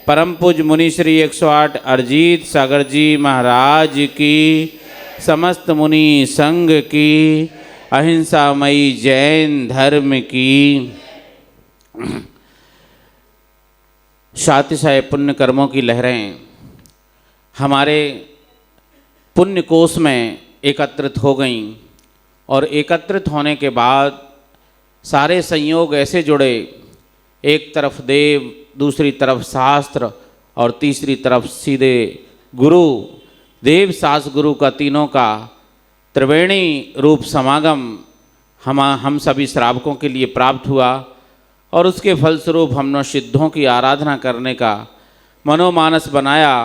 परम पूज्य मुनि श्री 108 अरिजीत सागर जी महाराज की, समस्त मुनि संघ की, अहिंसामयी जैन धर्म की। शातिशाय पुण्य कर्मों की लहरें हमारे पुण्य कोष में एकत्रित हो गईं और एकत्रित होने के बाद सारे संयोग ऐसे जुड़े, एक तरफ देव, दूसरी तरफ शास्त्र और तीसरी तरफ सीधे गुरु। देव शास्त्र गुरु का तीनों का त्रिवेणी रूप समागम हम सभी श्रावकों के लिए प्राप्त हुआ और उसके फलस्वरूप हमने सिद्धों की आराधना करने का मनोमानस बनाया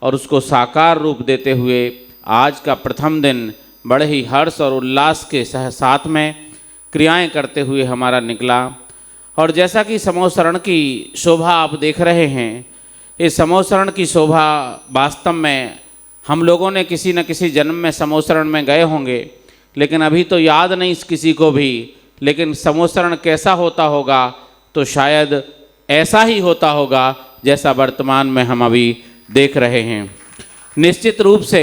और उसको साकार रूप देते हुए आज का प्रथम दिन बड़े ही हर्ष और उल्लास के साथ में क्रियाएं करते हुए हमारा निकला। और जैसा कि समोशरण की शोभा आप देख रहे हैं, इस समोशरण की शोभा वास्तव में हम लोगों ने किसी न किसी जन्म में समोशरण में गए होंगे, लेकिन अभी तो याद नहीं किसी को भी। लेकिन समोशरण कैसा होता होगा, तो शायद ऐसा ही होता होगा जैसा वर्तमान में हम अभी देख रहे हैं। निश्चित रूप से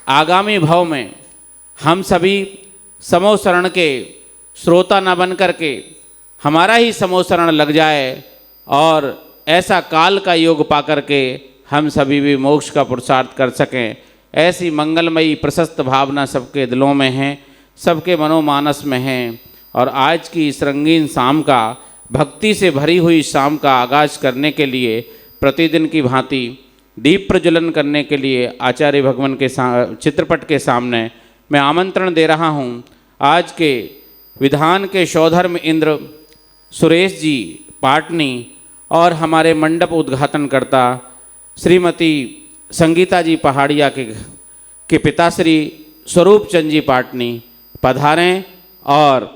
आगामी भाव में हम सभी समोशरण के श्रोता न बन करके हमारा ही समोशरण लग जाए और ऐसा काल का योग पा करके हम सभी भी मोक्ष का पुरुषार्थ कर सकें, ऐसी मंगलमयी प्रशस्त भावना सबके दिलों में है, सबके मनोमानस में है। और आज की इस रंगीन शाम का, भक्ति से भरी हुई शाम का आगाज करने के लिए प्रतिदिन की भांति दीप प्रज्वलन करने के लिए आचार्य भगवान के चित्रपट के सामने मैं आमंत्रण दे रहा हूँ। आज के विधान के शौधर्म इंद्र सुरेश जी पाटनी और हमारे मंडप उद्घाटनकर्ता श्रीमती संगीता जी पहाड़िया के पिताश्री स्वरूप चंद जी पाटनी पधारें और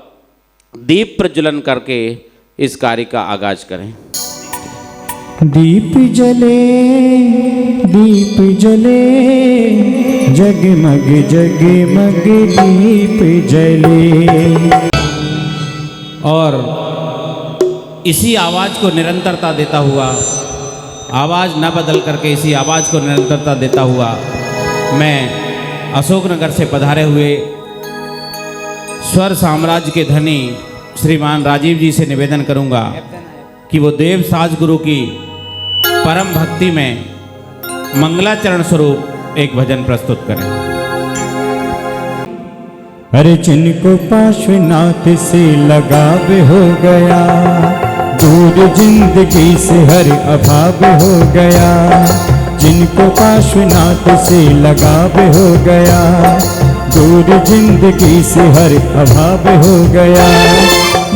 दीप प्रज्वलन करके इस कार्य का आगाज करें। दीप जले जगमग जगमग दीप जले। और इसी आवाज़ को निरंतरता देता हुआ, आवाज़ न बदल करके इसी आवाज़ को निरंतरता देता हुआ मैं अशोकनगर से पधारे हुए स्वर साम्राज्य के धनी श्रीमान राजीव जी से निवेदन करूंगा कि वो देव साज गुरु की परम भक्ति में मंगलाचरण स्वरूप एक भजन प्रस्तुत करें। अरे जिनको पार्श्वनाथ से लगाव हो गया, दूर जिंदगी से हर अभाव हो गया। जिनको पार्श्वनाथ से लगाव हो गया, दूर जिंदगी से हर अभाव हो गया।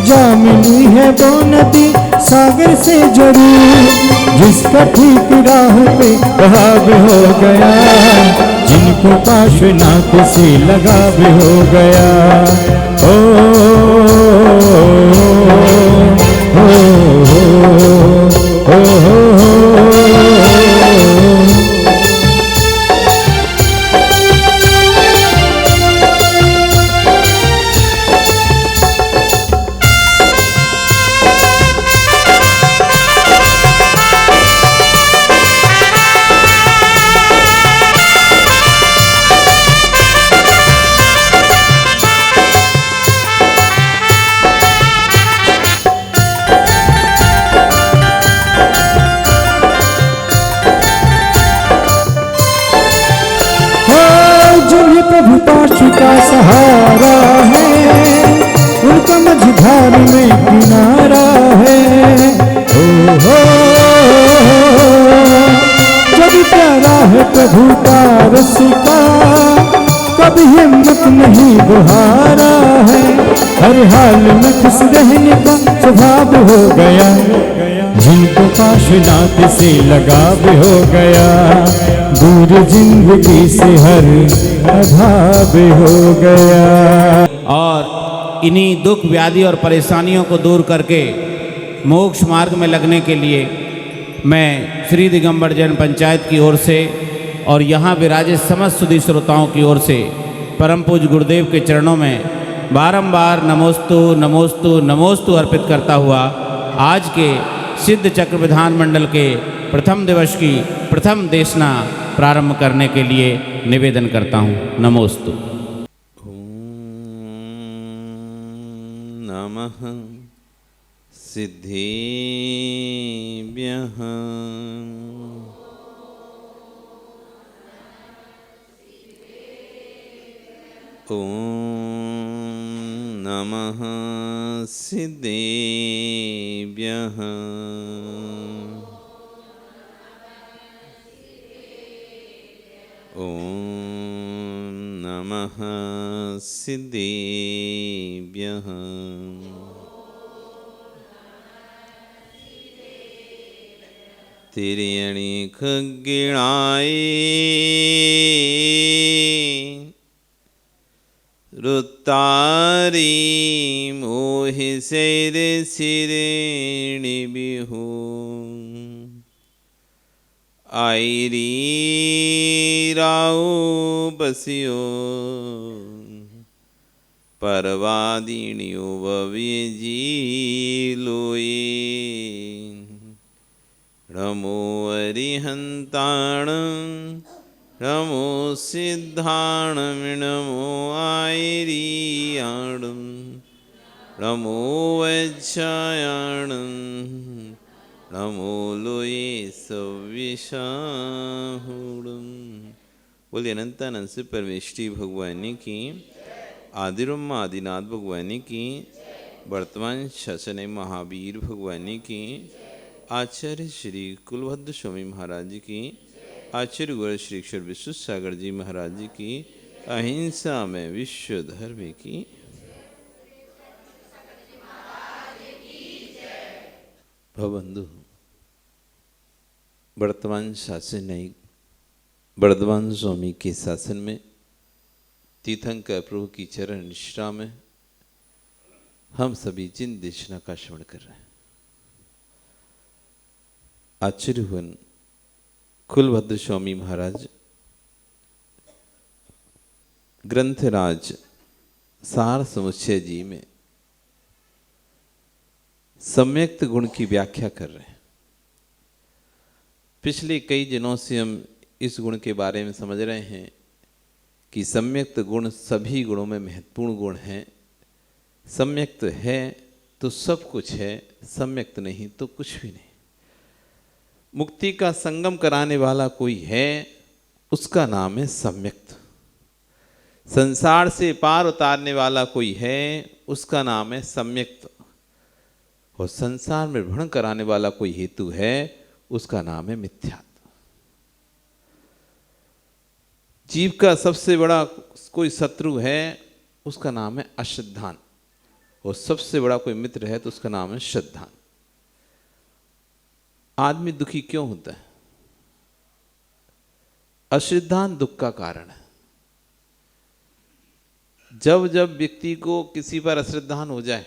जा मिली है वो नदी सागर से जरूर, जिसका ठीक राह पे बहाव हो गया। जिनको पार्श्वनाथ से लगाव हो गया, ओ, ओ, ओ, ओ, ओ, प्रभु पार्श्व का सहारा है, उनका मझधार में किनारा है। ओ हो, जब प्यारा है प्रभु का रसिका, कभी हिम्मत नहीं बुहारा है। हर हाल में खुश रहने का स्वभाव हो गया। जिनको पार्श्वनाथ से लगाव हो गया, दूर जिंदगी से हर अभाव हो गया। और इन्हीं दुख व्याधि और परेशानियों को दूर करके मोक्ष मार्ग में लगने के लिए मैं श्री दिगंबर जैन पंचायत की ओर से और यहाँ विराजे समस्त सुधी श्रोताओं की ओर से परम पूज्य गुरुदेव के चरणों में बारंबार नमोस्तु नमोस्तु नमोस्तु अर्पित करता हुआ आज के सिद्ध चक्र विधान मंडल के प्रथम दिवस की प्रथम देशना प्रारंभ करने के लिए निवेदन करता हूँ। नमोस्तु। नमः सिद्धिभ्यः। ॐ नमः सिद्धिभ्यः। ॐ नमः सिद्धिभ्यः। तिर्यणि खग्गिणाय रुत्तारी मोहि सैर सिरेणि बिहु आईरी राउ बसियो परवादिनियो बविजी लोए नमो अरिहंताण नमो सिद्धाण नमो आयरियाण नमो वज्रायाण नमो लोये सव्यसाहुणम। बोलिए अनंतानंद से परमेष्टि भगवानी की, आदिरम आदिनाथ भगवानी की, वर्तमान शासन महावीर भगवानी की, आचार्य श्री कुलभद्र स्वामी महाराज जी की, आचार्य गुरु श्री अक्षर विश्व सागर जी महाराज जी की, अहिंसा में विश्व धर्म की। भवबंधु, वर्तमान शासन न्यायिक वर्धमान स्वामी के शासन में तीर्थंकर प्रभु की चरण निष्ठा में हम सभी जिन देशना का श्रवण कर रहे हैं, आचार्य हुन कुलभद्र स्वामी महाराज ग्रंथराज सार समुच्चय जी में सम्यक्त गुण की व्याख्या कर रहे हैं। पिछले कई दिनों से हम इस गुण के बारे में समझ रहे हैं कि सम्यक्त गुण सभी गुणों में महत्वपूर्ण गुण हैं। सम्यक्त है तो सब कुछ है, सम्यक्त नहीं तो कुछ भी नहीं। मुक्ति का संगम कराने वाला कोई है, उसका नाम है सम्यक्त। संसार से पार उतारने वाला कोई है, उसका नाम है सम्यक्त। और संसार में भ्रमण कराने वाला कोई हेतु है, उसका नाम है मिथ्यात्व। जीव का सबसे बड़ा कोई शत्रु है, उसका नाम है अश्रद्धान। और सबसे बड़ा कोई मित्र है तो उसका नाम है श्रद्धान। आदमी दुखी क्यों होता है? अश्रद्धान दुख का कारण है। जब जब व्यक्ति को किसी पर अश्रद्धान हो जाए,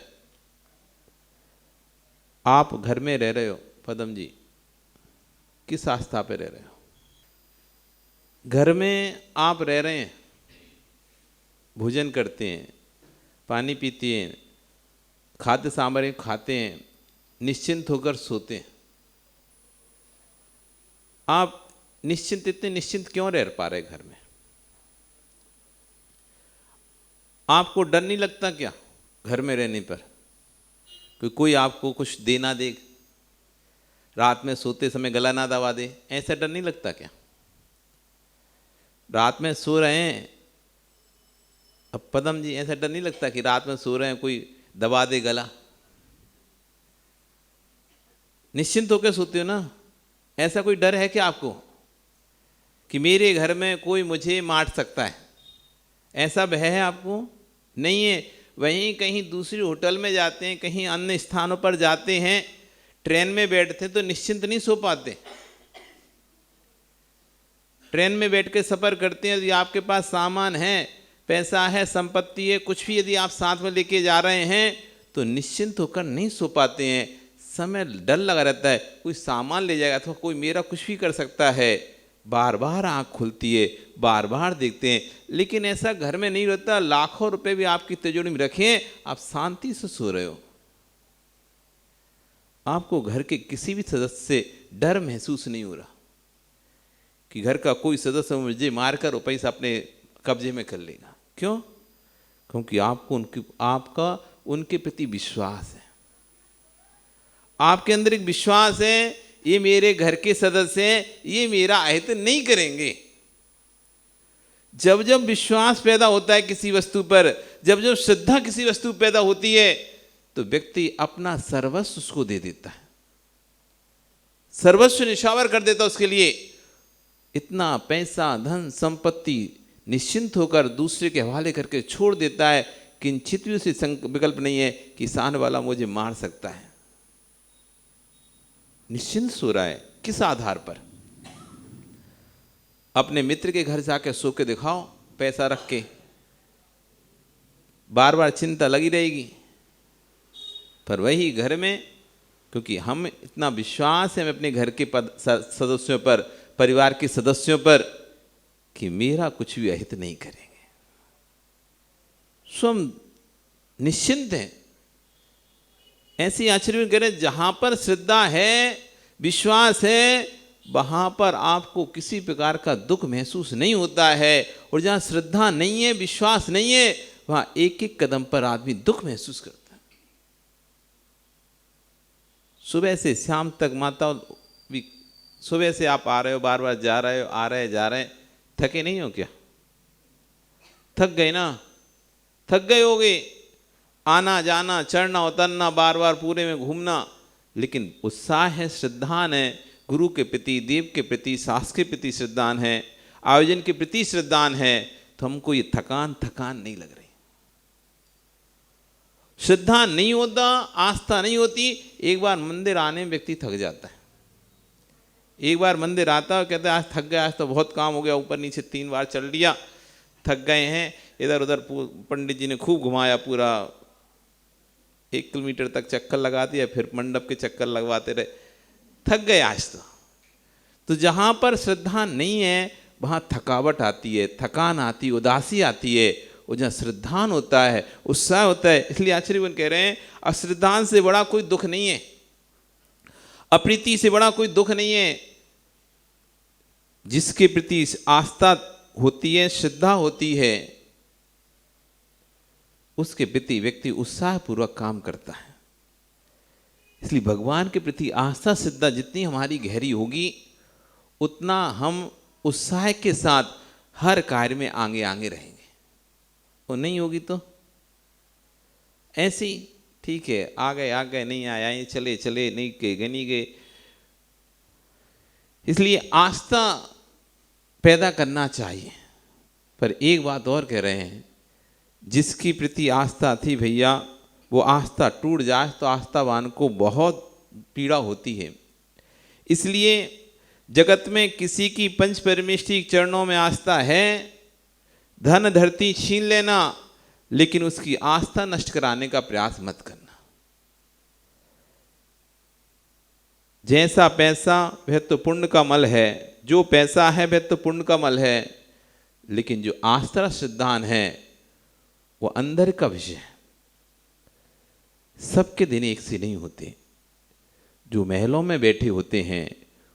आप घर में रह रहे हो पदम जी, किस आस्था पे रह रहे हो? घर में आप रह रहे हैं, भोजन करते हैं, पानी पीते हैं, खाद्य सामग्री खाते हैं, निश्चिंत होकर सोते हैं। आप निश्चिंत, इतने निश्चिंत क्यों रह पा रहे घर में? आपको डर नहीं लगता क्या घर में रहने पर कोई आपको कुछ दे ना दे, रात में सोते समय गला ना दबा दे? ऐसा डर नहीं लगता क्या? रात में सो रहे हैं, अब पदम जी ऐसा डर नहीं लगता कि रात में सो रहे हैं कोई दबा दे गला? निश्चिंत होकर सोते हो ना। ऐसा कोई डर है क्या आपको कि मेरे घर में कोई मुझे मार सकता है? ऐसा भय है आपको? नहीं है। वहीं कहीं दूसरी होटल में जाते हैं, कहीं अन्य स्थानों पर जाते हैं, ट्रेन में बैठते हैं तो निश्चिंत नहीं सो पाते। ट्रेन में बैठ के सफ़र करते हैं, यदि आपके पास सामान है, पैसा है, संपत्ति है, कुछ भी यदि आप साथ में लेके जा रहे हैं तो निश्चिंत होकर नहीं सो पाते हैं। समय डर लगा रहता है, कोई सामान ले जाएगा तो कोई मेरा कुछ भी कर सकता है। बार बार आँख खुलती है, बार बार देखते हैं। लेकिन ऐसा घर में नहीं रहता। लाखों रुपए भी आपकी तिजोरी में रखें, आप शांति से सो रहे हो। आपको घर के किसी भी सदस्य से डर महसूस नहीं हो रहा कि घर का कोई सदस्य मुझे मारकर पैसा अपने कब्जे में कर लेगा। क्यों? क्योंकि आपका उनके प्रति विश्वास है, आपके अंदर एक विश्वास है, ये मेरे घर के सदस्य हैं, ये मेरा अहित नहीं करेंगे। जब जब विश्वास पैदा होता है किसी वस्तु पर, जब जब श्रद्धा किसी वस्तु पैदा होती है, तो व्यक्ति अपना सर्वस्व उसको दे देता है, सर्वस्व निछावर कर देता है उसके लिए। इतना पैसा, धन, संपत्ति निश्चिंत होकर दूसरे के हवाले करके छोड़ देता है, किंचित भी उसे विकल्प नहीं है कि सामने वाला मुझे मार सकता है। निश्चिंत सो रहा है। किस आधार पर? अपने मित्र के घर जाकर सो के दिखाओ, पैसा रख के, बार बार चिंता लगी रहेगी। पर वही घर में, क्योंकि हम इतना विश्वास है अपने घर के सदस्यों पर, परिवार के सदस्यों पर, कि मेरा कुछ भी अहित नहीं करेंगे, सो हम निश्चिंत हैं। ऐसी आचरण करें, जहां पर श्रद्धा है, विश्वास है, वहां पर आपको किसी प्रकार का दुख महसूस नहीं होता है। और जहां श्रद्धा नहीं है, विश्वास नहीं है, वहां एक एक कदम पर आदमी दुख महसूस करता है। सुबह से शाम तक माता, सुबह से आप आ रहे हो, बार बार जा रहे हो, आ रहे जा रहे, थके नहीं हो क्या? थक गए ना? थक गए होगे, आना जाना, चढ़ना उतरना, बार बार पूरे में घूमना, लेकिन उत्साह है, श्रद्धान है, गुरु के प्रति, देव के प्रति, शास्त्र के प्रति श्रद्धान है, आयोजन के प्रति श्रद्धान है, तो हमको ये थकान नहीं लग रही। श्रद्धा नहीं होता, आस्था नहीं होती, एक बार मंदिर आने में व्यक्ति थक जाता है। एक बार मंदिर आता है, कहता है आज थक गया, आज तो बहुत काम हो गया, ऊपर नीचे 3 बार चल लिया, थक गए हैं, इधर उधर पंडित जी ने खूब घुमाया, पूरा 1 किलोमीटर तक चक्कर लगा दिया, फिर मंडप के चक्कर लगवाते रहे, थक गए आज तो जहां पर श्रद्धा नहीं है, वहां थकावट आती है, थकान आती है, उदासी आती है। और जहाँ श्रद्धान होता है, उत्साह होता है। इसलिए आचार्यगण कह रहे हैं, अश्रद्धान से बड़ा कोई दुख नहीं है, अप्रीति से बड़ा कोई दुख नहीं है। जिसके प्रति आस्था होती है, श्रद्धा होती है, उसके प्रति व्यक्ति उत्साहपूर्वक काम करता है। इसलिए भगवान के प्रति आस्था, श्रद्धा जितनी हमारी गहरी होगी, उतना हम उत्साह के साथ हर कार्य में आगे आगे रहेंगे। और नहीं होगी तो ऐसी ठीक है, आ गए नहीं आए, चले नहीं गए। इसलिए आस्था पैदा करना चाहिए। पर एक बात और कह रहे हैं, जिसकी प्रति आस्था थी भैया, वो आस्था टूट जाए तो आस्थावान को बहुत पीड़ा होती है। इसलिए जगत में किसी की पंच परमेष्ठी चरणों में आस्था है, धन धरती छीन लेना, लेकिन उसकी आस्था नष्ट कराने का प्रयास मत करना। जैसा पैसा वह तो पुण्य का मल है, जो पैसा है वह तो पुण्य का मल है, लेकिन जो आस्था श्रद्धान है वो अंदर का विषय है। सबके दिन एक से नहीं होते। जो महलों में बैठे होते हैं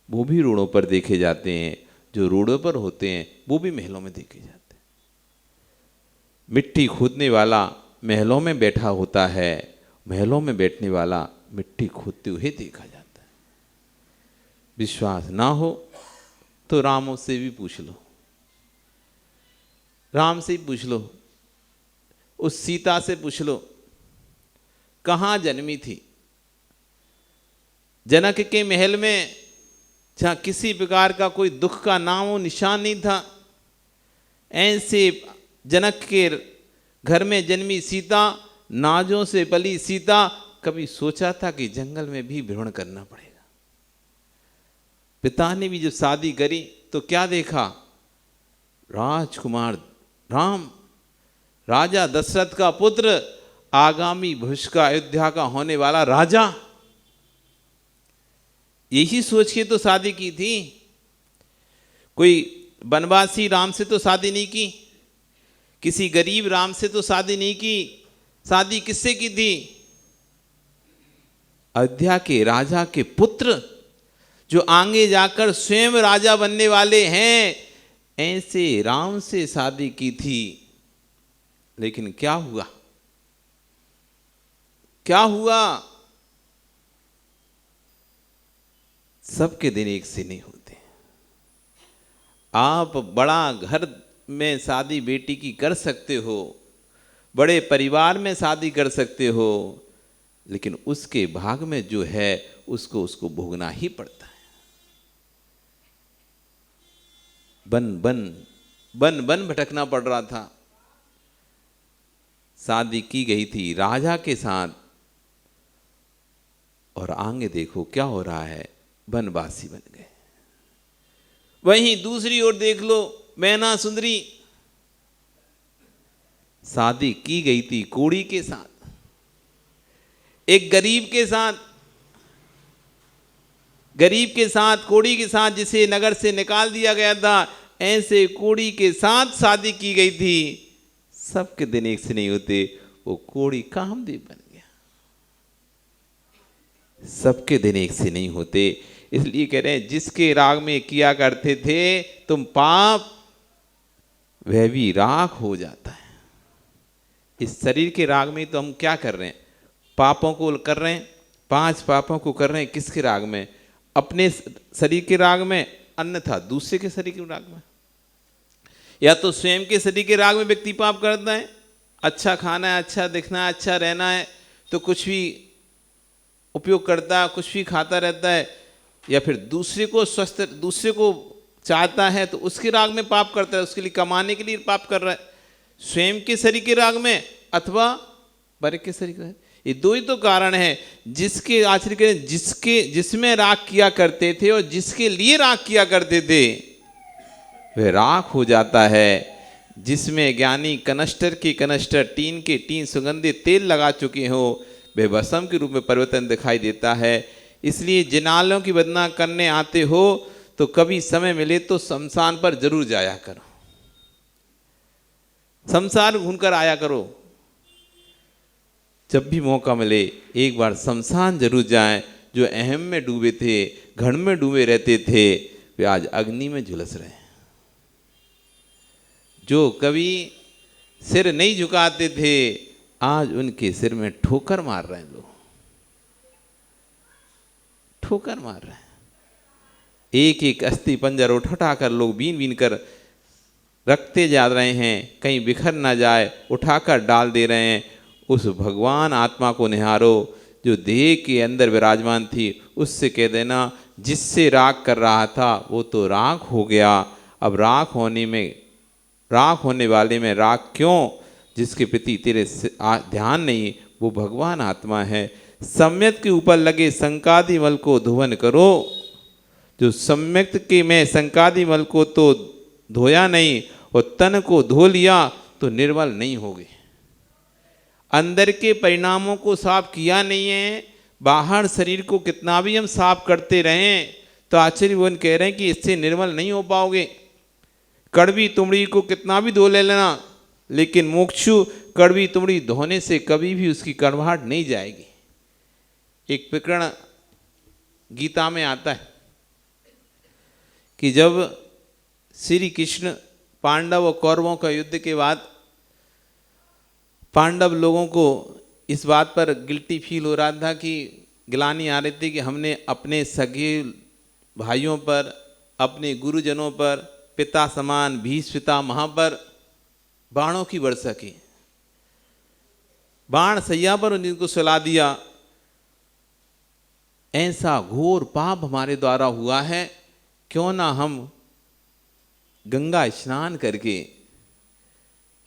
वो भी रोडों पर देखे जाते हैं, जो रोडों पर होते हैं वो भी महलों में देखे जाते हैं। मिट्टी खोदने वाला महलों में बैठा होता है, महलों में बैठने वाला मिट्टी खोदते हुए देखा जाता है। विश्वास ना हो तो रामों से भी पूछ लो, राम से ही पूछ लो, उस सीता से पूछ लो, कहाँ जन्मी थी? जनक के महल में, जहाँ किसी प्रकार का कोई दुख का नामो निशान नहीं था। ऐसे जनक के घर में जन्मी सीता, नाजों से पली सीता, कभी सोचा था कि जंगल में भी भ्रमण करना पड़ेगा? पिता ने भी जब शादी करी तो क्या देखा? राजकुमार राम, राजा दशरथ का पुत्र, आगामी भविष्य का अयोध्या का होने वाला राजा। यही सोच के तो शादी की थी। कोई वनवासी राम से तो शादी नहीं की, किसी गरीब राम से तो शादी नहीं की। शादी किससे की थी? अयोध्या के राजा के पुत्र जो आगे जाकर स्वयं राजा बनने वाले हैं, ऐसे राम से शादी की थी। लेकिन क्या हुआ? क्या हुआ? सबके दिन एक से नहीं होते। आप बड़ा घर में शादी बेटी की कर सकते हो, बड़े परिवार में शादी कर सकते हो, लेकिन उसके भाग में जो है उसको भोगना ही पड़ता है। बन भटकना पड़ रहा था। शादी की गई थी राजा के साथ, और आगे देखो क्या हो रहा है, बनवासी बन गए। वहीं दूसरी ओर देख लो, मैना सुंदरी शादी की गई थी कोड़ी के साथ, एक गरीब के साथ कोड़ी के साथ, जिसे नगर से निकाल दिया गया था, ऐसे कोड़ी के साथ शादी की गई थी। सबके दिन एक से नहीं होते। वो कोड़ी कामदेव बन गया। सबके दिन एक से नहीं होते। इसलिए कह रहे हैं, जिसके राग में किया करते थे तुम पाप, वह भी राख हो जाता है। इस शरीर के राग में तो हम क्या कर रहे हैं? पापों को कर रहे हैं, 5 पापों को कर रहे हैं। किसके राग में? अपने शरीर के राग में, अन्यथा दूसरे के शरीर के राग में। या तो स्वयं के शरीर के राग में व्यक्ति पाप करता है, अच्छा खाना है, अच्छा दिखना है, अच्छा रहना है, तो कुछ भी उपयोग करता है, कुछ भी खाता रहता है। या फिर दूसरे को स्वस्थ, दूसरे को चाहता है तो उसके राग में पाप करता है, उसके लिए कमाने के लिए पाप कर रहा है, स्वयं के शरीर के राग में अथवा बर के शरीर के। ये 2 ही तो कारण है जिसके आचरण के, जिसमें राग किया करते थे और जिसके लिए राग किया करते थे, वह राख हो जाता है। जिसमें ज्ञानी कनस्टर के कनस्टर, टीन के टीन सुगंधित तेल लगा चुके हो, वह भस्म के रूप में परिवर्तन दिखाई देता है। इसलिए जिनालों की वंदना करने आते हो तो कभी समय मिले तो शमशान पर जरूर जाया करो, शमशान घूमकर आया करो। जब भी मौका मिले एक बार शमशान जरूर जाएं। जो अहम में डूबे थे, घण में डूबे रहते थे, वे आज अग्नि में झुलस रहे हैं। जो कभी सिर नहीं झुकाते थे, आज उनके सिर में ठोकर मार रहे हैं लोग, ठोकर मार रहे हैं। एक एक अस्थि पंजर उठाकर लोग बीन कर रखते जा रहे हैं, कहीं बिखर ना जाए, उठाकर डाल दे रहे हैं। उस भगवान आत्मा को निहारो जो देह के अंदर विराजमान थी। उससे कह देना, जिससे राग कर रहा था वो तो राग हो गया। अब राग होने वाले में राग क्यों? जिसके प्रति तेरे ध्यान नहीं, वो भगवान आत्मा है। सम्यक के ऊपर लगे संकादि मल को धुवन करो। जो सम्यक के में संकादि मल को तो धोया नहीं और तन को धो लिया तो निर्मल नहीं होगे। अंदर के परिणामों को साफ किया नहीं है, बाहर शरीर को कितना भी हम साफ करते रहें तो आचार्य भगवान कह रहे हैं कि इससे निर्मल नहीं हो पाओगे। कड़वी तुमड़ी को कितना भी धो ले लेना, लेकिन मोक्षु कड़वी तुमड़ी धोने से कभी भी उसकी कड़वाहट नहीं जाएगी। एक प्रकरण गीता में आता है कि जब श्री कृष्ण पांडव और कौरवों का युद्ध के बाद पांडव लोगों को इस बात पर गिल्टी फील हो रहा था कि गिलानी आ रही थी कि हमने अपने सगे भाइयों पर, अपने गुरुजनों पर, पिता समान भीष्म पितामह पर बाणों की वर्षा की, बाण सैया पर उनको सुला दिया। ऐसा घोर पाप हमारे द्वारा हुआ है, क्यों ना हम गंगा स्नान करके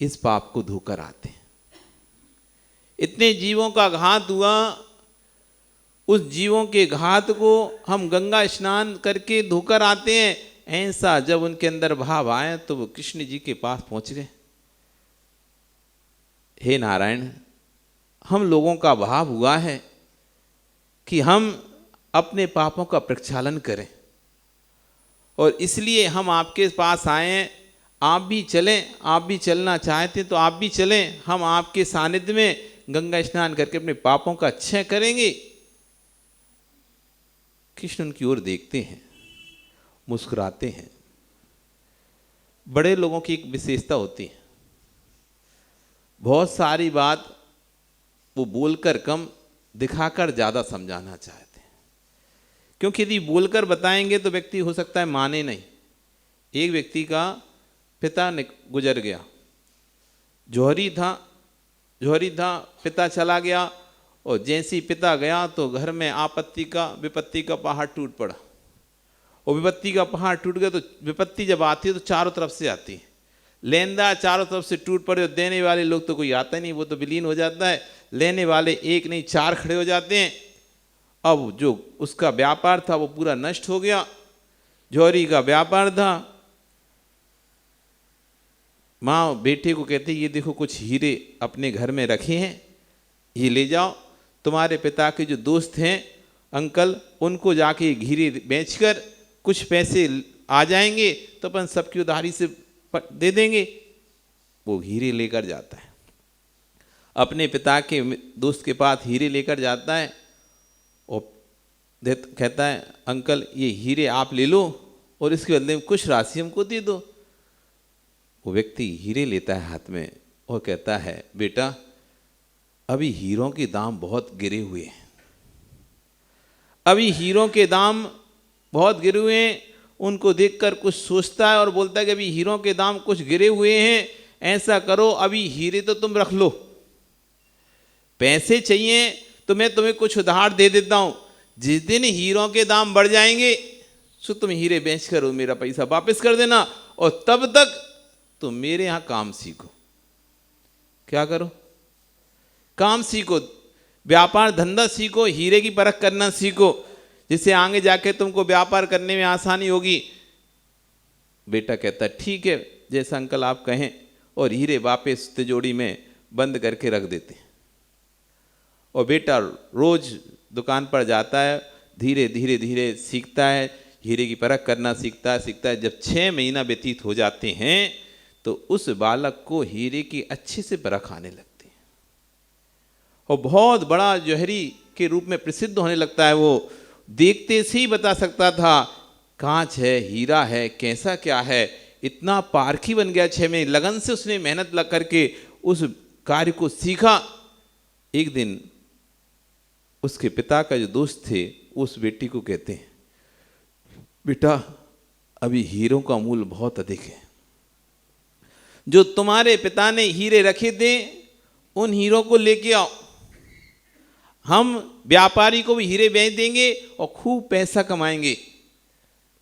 इस पाप को धोकर आते। इतने जीवों का घात हुआ, उस जीवों के घात को हम गंगा स्नान करके धोकर आते हैं। ऐसा जब उनके अंदर भाव आए तो वो कृष्ण जी के पास पहुंच गए। हे नारायण, हम लोगों का भाव हुआ है कि हम अपने पापों का प्रक्षालन करें और इसलिए हम आपके पास आए हैं। आप भी चलें, आप भी चलना चाहते तो आप भी चलें। हम आपके सानिध्य में गंगा स्नान करके अपने पापों का क्षय करेंगे। कृष्ण उनकी ओर देखते हैं, मुस्कुराते हैं। बड़े लोगों की एक विशेषता होती है, बहुत सारी बात वो बोलकर कम, दिखाकर ज़्यादा समझाना चाहते हैं। क्योंकि यदि बोलकर बताएंगे तो व्यक्ति हो सकता है माने नहीं। एक व्यक्ति का पिता गुजर गया, जौहरी था, पिता चला गया, और जैसे ही पिता गया तो घर में विपत्ति का पहाड़ टूट पड़ा। और विपत्ति का पहाड़ टूट गया तो विपत्ति जब आती है तो चारों तरफ से आती है, लेनदार चारों तरफ से टूट पड़े, और देने वाले लोग तो कोई आता ही नहीं, वो तो विलीन हो जाता है। लेने वाले एक नहीं 4 खड़े हो जाते हैं। अब जो उसका व्यापार था वो पूरा नष्ट हो गया। जौहरी का व्यापार था। माँ बेटे को कहती, ये देखो कुछ हीरे अपने घर में रखे हैं, ये ले जाओ, तुम्हारे पिता के जो दोस्त हैं अंकल, उनको जाके हीरे बेचकर कुछ पैसे आ जाएंगे तो अपन सबकी उधारी से दे देंगे। वो हीरे लेकर जाता है, अपने पिता के दोस्त के पास हीरे लेकर जाता है और कहता है, अंकल ये हीरे आप ले लो और इसके बदले में कुछ राशि हमको दे दो। वो व्यक्ति हीरे लेता है हाथ में और कहता है, बेटा अभी हीरों के दाम बहुत गिरे हुए हैं, अभी हीरों के दाम बहुत गिरे हुए हैं। उनको देखकर कुछ सोचता है और बोलता है कि अभी हीरों के दाम कुछ गिरे हुए हैं, ऐसा करो अभी हीरे तो तुम रख लो, पैसे चाहिए तो मैं तुम्हें कुछ उधार दे देता हूं, जिस दिन हीरों के दाम बढ़ जाएंगे सो तुम हीरे बेच कर मेरा पैसा वापस कर देना, और तब तक तुम मेरे यहां काम सीखो। क्या करो? काम सीखो, व्यापार धंधा सीखो, हीरे की परख करना सीखो, जिससे आगे जाके तुमको व्यापार करने में आसानी होगी। बेटा कहता है, ठीक है जैसा अंकल आप कहें, और हीरे वापस तिजोरी में बंद करके रख देते हैं। और बेटा रोज दुकान पर जाता है, धीरे धीरे धीरे सीखता है, हीरे की परख करना सीखता है। जब 6 महीना व्यतीत हो जाते हैं तो उस बालक को हीरे की अच्छे से परख आने लगती है, और बहुत बड़ा जौहरी के रूप में प्रसिद्ध होने लगता है। वो देखते से ही बता सकता था कांच है, हीरा है, कैसा क्या है, इतना पारखी बन गया। 6 महीने लगन से उसने मेहनत लग करके उस कार्य को सीखा। एक दिन उसके पिता का जो दोस्त थे उस बेटी को कहते हैं, बेटा अभी हीरों का मूल्य बहुत अधिक है, जो तुम्हारे पिता ने हीरे रखे थे उन हीरों को लेके आओ, हम व्यापारी को भी हीरे बेच देंगे और खूब पैसा कमाएंगे।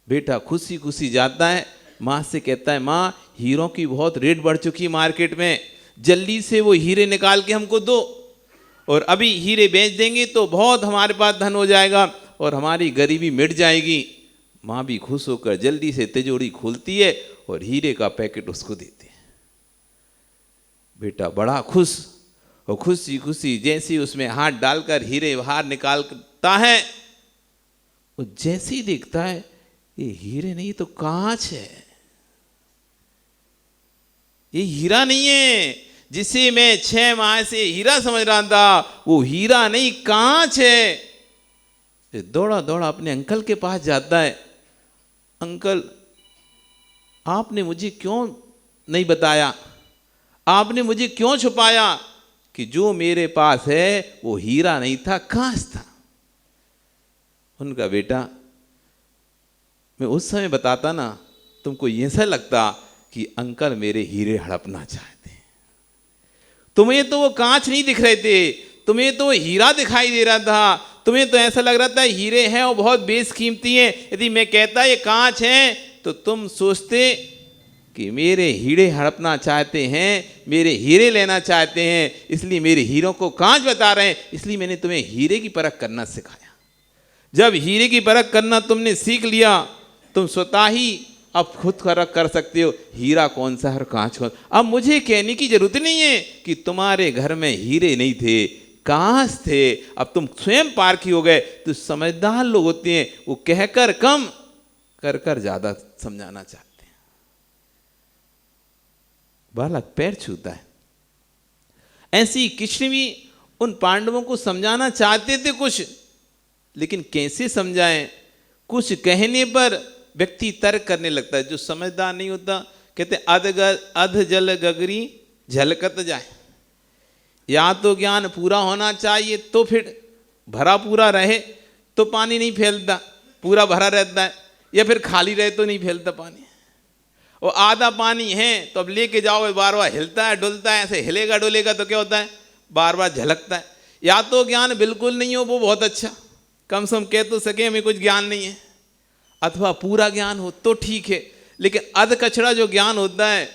बेटा खुशी खुशी जाता है, माँ से कहता है, माँ हीरों की बहुत रेट बढ़ चुकी है मार्केट में, जल्दी से वो हीरे निकाल के हमको दो, और अभी हीरे बेच देंगे तो बहुत हमारे पास धन हो जाएगा और हमारी गरीबी मिट जाएगी। माँ भी खुश होकर जल्दी से तिजोरी खोलती है और हीरे का पैकेट उसको देती है। बेटा बड़ा खुश, और खुशी खुशी जैसे उसमें हाथ डालकर हीरे बाहर निकालता है, वो जैसे ही देखता है ये हीरे नहीं तो कांच है, ये हीरा नहीं है, जिसे मैं 6 माह से हीरा समझ रहा था वो हीरा नहीं कांच है। ये दौड़ा दौड़ा अपने अंकल के पास जाता है, अंकल आपने मुझे क्यों नहीं बताया, आपने मुझे क्यों छुपाया कि जो मेरे पास है वो हीरा नहीं था, कांच था। उनका बेटा मैं उस समय बताता ना, तुमको ऐसा लगता कि अंकल मेरे हीरे हड़पना चाहते हैं, तुम्हें तो वो कांच नहीं दिख रहे थे, तुम्हें तो वो हीरा दिखाई दे रहा था, तुम्हें तो ऐसा लग रहा था हीरे हैं और बहुत बेशकीमती हैं। यदि मैं कहता ये कांच है तो तुम सोचते कि मेरे हीरे हड़पना चाहते हैं, मेरे हीरे लेना चाहते हैं, इसलिए मेरे हीरों को कांच बता रहे हैं, इसलिए मैंने तुम्हें हीरे की परख करना सिखाया। जब हीरे की परख करना तुमने सीख लिया, तुम स्वतः ही अब खुद परख कर सकते हो हीरा कौन सा है और कांच कौन। अब मुझे कहने की जरूरत नहीं है कि तुम्हारे घर में हीरे नहीं थे, कांच थे, अब तुम स्वयं पारखी हो गए। तो समझदार लोग होते हैं, वो कहकर कम कर कर ज्यादा समझाना चाहते हैं। बालक पैर छूता है। ऐसी कृष्ण भी उन पांडवों को समझाना चाहते थे कुछ, लेकिन कैसे समझाएं कुछ कहने पर व्यक्ति तर्क करने लगता है। जो समझदार नहीं होता कहते अध जल गगरी झलकत जाए। या तो ज्ञान पूरा होना चाहिए तो फिर भरा पूरा रहे तो पानी नहीं फैलता, पूरा भरा रहता है, या फिर खाली रहे तो नहीं फैलता पानी। और आधा पानी है तो अब लेके जाओ, बार बार हिलता है डुलता है, ऐसे हिलेगा डुलेगा तो क्या होता है, बार बार झलकता है। या तो ज्ञान बिल्कुल नहीं हो, वो बहुत अच्छा, कम से कम कह तो सके हमें कुछ ज्ञान नहीं है, अथवा पूरा ज्ञान हो तो ठीक है। लेकिन अध कचड़ा जो ज्ञान होता है